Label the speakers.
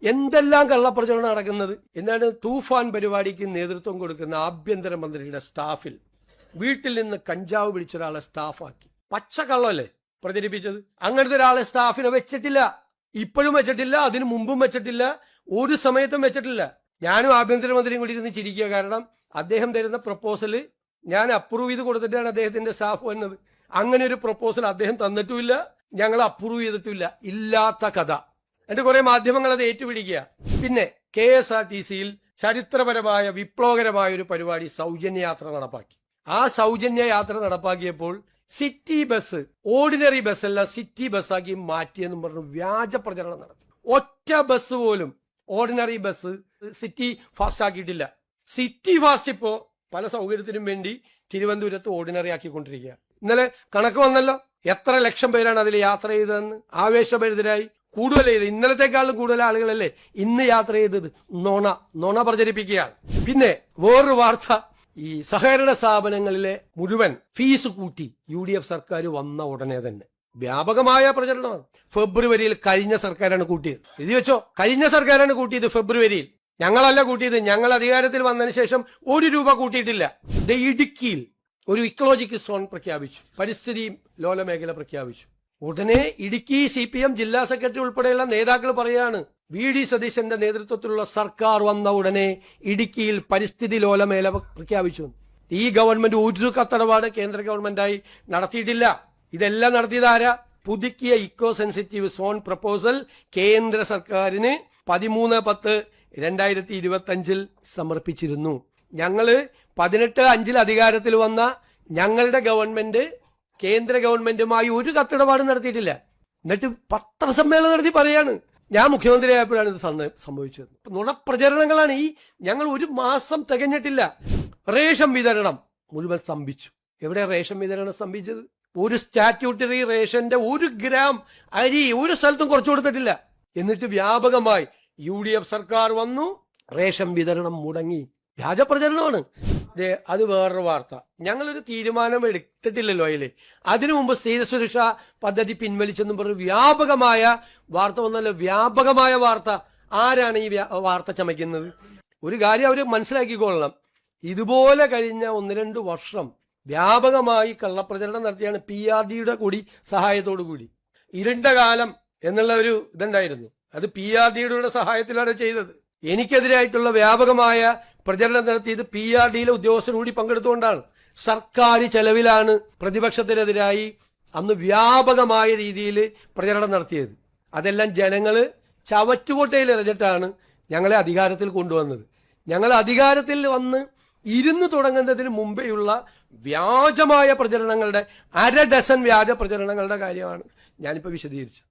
Speaker 1: എന്തെല്ലാം കള്ളപ്രചരണം നടക്കുന്നത്. എന്താണ് തൂഫാൻ പരിപാടിക്ക് നേതൃത്വം കൊടുക്കുന്ന ആഭ്യന്തരമന്ത്രിയുടെ സ്റ്റാഫിൽ വീട്ടിൽ നിന്ന് കഞ്ചാവ് പിടിച്ച ഒരാളെ സ്റ്റാഫാക്കി. പച്ചക്കള്ളല്ലേ പ്രചരിപ്പിച്ചത്. അങ്ങനത്തെ ഒരാളെ സ്റ്റാഫിനെ വെച്ചിട്ടില്ല, ഇപ്പോഴും വെച്ചിട്ടില്ല, അതിനു മുമ്പും വെച്ചിട്ടില്ല, ഒരു സമയത്തും വെച്ചിട്ടില്ല. ഞാനും ആഭ്യന്തരമന്ത്രിയും കൂടി ഇരുന്ന് ചിരിക്കുക. കാരണം അദ്ദേഹം തരുന്ന പ്രപ്പോസല് ഞാൻ അപ്രൂവ് ചെയ്ത് കൊടുത്തിട്ടാണ് അദ്ദേഹത്തിന്റെ സ്റ്റാഫ് വന്നത്. അങ്ങനെ ഒരു പ്രപ്പോസൽ അദ്ദേഹം തന്നിട്ടുമില്ല, ഞങ്ങൾ അപ്രൂവ് ചെയ്തിട്ടില്ല. ഇല്ലാത്ത കഥ. എന്നിട്ട് കുറെ മാധ്യമങ്ങൾ അത് ഏറ്റുപിടിക്കുക. പിന്നെ KSRTCയിൽ ചരിത്രപരമായ വിപ്ലവകരമായ ഒരു പരിപാടി സൗജന്യയാത്ര നടപ്പാക്കി. ആ സൗജന്യയാത്ര നടപ്പാക്കിയപ്പോൾ സിറ്റി ബസ്, ഓർഡിനറി ബസ് അല്ല സിറ്റി ബസ്സാക്കി മാറ്റിയെന്നും പറഞ്ഞു വ്യാജ പ്രചരണം നടത്തി. ഒറ്റ ബസ് പോലും ഓർഡിനറി ബസ് സിറ്റി ഫാസ്റ്റ് ആക്കിയിട്ടില്ല. സിറ്റി ഫാസ്റ്റ് ഇപ്പോ പല സൗകര്യത്തിനും വേണ്ടി തിരുവനന്തപുരത്ത് ഓർഡിനറി ആക്കിക്കൊണ്ടിരിക്കുക. ഇന്നലെ കണക്ക് വന്നല്ലോ, എത്ര ലക്ഷം പേരാണ് അതിൽ യാത്ര ചെയ്തതെന്ന്. ആവേശഭരിതരായി കൂടുതൽ ചെയ്ത്, ഇന്നലത്തെക്കാളും കൂടുതൽ ആളുകളല്ലേ ഇന്ന് യാത്ര ചെയ്തത്. നുണ പ്രചരിപ്പിക്കുകയാണ്. പിന്നെ വേറൊരു വാർത്ത, ഈ സഹകരണ സ്ഥാപനങ്ങളിലെ മുഴുവൻ ഫീസ് കൂട്ടി UDF സർക്കാർ വന്ന ഉടനെ തന്നെ വ്യാപകമായ പ്രചരണമാണ്. ഫെബ്രുവരിയിൽ കഴിഞ്ഞ സർക്കാരാണ് കൂട്ടിയത്. എഴുതി വെച്ചോ, കഴിഞ്ഞ സർക്കാരാണ് കൂട്ടിയത് ഫെബ്രുവരിയിൽ. ഞങ്ങളല്ല കൂട്ടിയത്. ഞങ്ങൾ അധികാരത്തിൽ വന്നതിന് ശേഷം 1 രൂപ കൂട്ടിയിട്ടില്ല. ഇടുക്കിയിൽ ഒരു ഇക്കോളജിക്കൽ സോൺ പ്രഖ്യാപിച്ചു, പരിസ്ഥിതി ലോല മേഖല പ്രഖ്യാപിച്ചു. ഉടനെ ഇടുക്കി CPM ജില്ലാ സെക്രട്ടറി ഉൾപ്പെടെയുള്ള നേതാക്കൾ പറയാണ്, VD സതീശന്റെ നേതൃത്വത്തിലുള്ള സർക്കാർ വന്ന ഉടനെ ഇടുക്കിയിൽ പരിസ്ഥിതി ലോല മേഖല പ്രഖ്യാപിച്ചു. ഈ ഗവൺമെന്റ് ഒരു കത്തടപാട് കേന്ദ്ര ഗവൺമെന്റായി നടത്തിയിട്ടില്ല. ഇതെല്ലാം നടത്തിയത് ആരാ? പുതുക്കിയ ഇക്കോ സെൻസിറ്റീവ് സോൺ പ്രപ്പോസൽ കേന്ദ്ര സർക്കാരിന് 13/10/2025 സമർപ്പിച്ചിരുന്നു. ഞങ്ങള് 18/5 അധികാരത്തിൽ വന്ന ഞങ്ങളുടെ ഗവൺമെന്റ് കേന്ദ്ര ഗവൺമെന്റുമായി ഒരു കത്തിടപാട് നടത്തിയിട്ടില്ല. എന്നിട്ട് പത്രസമ്മേളനം നടത്തി പറയാണ് ഞാൻ മുഖ്യമന്ത്രിയായപ്പോഴാണ് ഇത് സംഭവിച്ചത്. നുണപ്രചരണങ്ങളാണ് ഈ. ഞങ്ങൾ 1 മാസം തികഞ്ഞിട്ടില്ല, റേഷൻ വിതരണം മുഴുവൻ സ്തംഭിച്ചു. എവിടെ റേഷൻ വിതരണം സ്തംഭിച്ചത്? ഒരു സ്റ്റാറ്റ്യൂട്ടറി റേഷന്റെ 1 ഗ്രാം അരി ഒരു സ്ഥലത്തും കുറച്ചു കൊടുത്തിട്ടില്ല. എന്നിട്ട് വ്യാപകമായി UDF സർക്കാർ വന്നു, റേഷൻ വിതരണം മുടങ്ങി. വ്യാജപ്രചരണമാണ്. അത് വേറൊരു വാർത്ത. ഞങ്ങളൊരു തീരുമാനം എടുത്തിട്ടില്ലല്ലോ അതില്. അതിനു മുമ്പ് സ്ത്രീ സുരക്ഷാ പദ്ധതി പിൻവലിച്ചെന്നും പറഞ്ഞു വ്യാപകമായ വാർത്ത വന്നല്ലോ. വ്യാപകമായ വാർത്ത. ആരാണ് ഈ വാർത്ത ചമയ്ക്കുന്നത്? ഒരു കാര്യം അവര് മനസ്സിലാക്കിക്കൊള്ളണം, ഇതുപോലെ കഴിഞ്ഞ 1-2 വർഷം വ്യാപകമായി കള്ളപ്രചരണം നടത്തിയാണ് PRDയുടെ കൂടി സഹായത്തോടു കൂടി. ഇരുണ്ട കാലം എന്നുള്ള ഒരു ഇതുണ്ടായിരുന്നു, അത് PRDയുടെ സഹായത്തിലാണ് ചെയ്തത്. എനിക്കെതിരായിട്ടുള്ള വ്യാപകമായ പ്രചരണം നടത്തിയത് PRDയിലെ ഉദ്യോഗസ്ഥർ കൂടി പങ്കെടുത്തുകൊണ്ടാണ്. സർക്കാർ ചെലവിലാണ് പ്രതിപക്ഷത്തിനെതിരായി അന്ന് വ്യാപകമായ രീതിയിൽ പ്രചരണം നടത്തിയത്. അതെല്ലാം ജനങ്ങള് ചവറ്റുകൊട്ടയിൽ എറിഞ്ഞിട്ടാണ് ഞങ്ങളെ അധികാരത്തിൽ കൊണ്ടുവന്നത്. ഞങ്ങൾ അധികാരത്തിൽ വന്ന് ഇരുന്ന് തുടങ്ങുന്നതിന് മുമ്പേയുള്ള വ്യാജമായ പ്രചരണങ്ങളുടെ 1/2 ഡസൻ വ്യാജ പ്രചരണങ്ങളുടെ കാര്യമാണ് ഞാനിപ്പോൾ വിശദീകരിച്ചത്.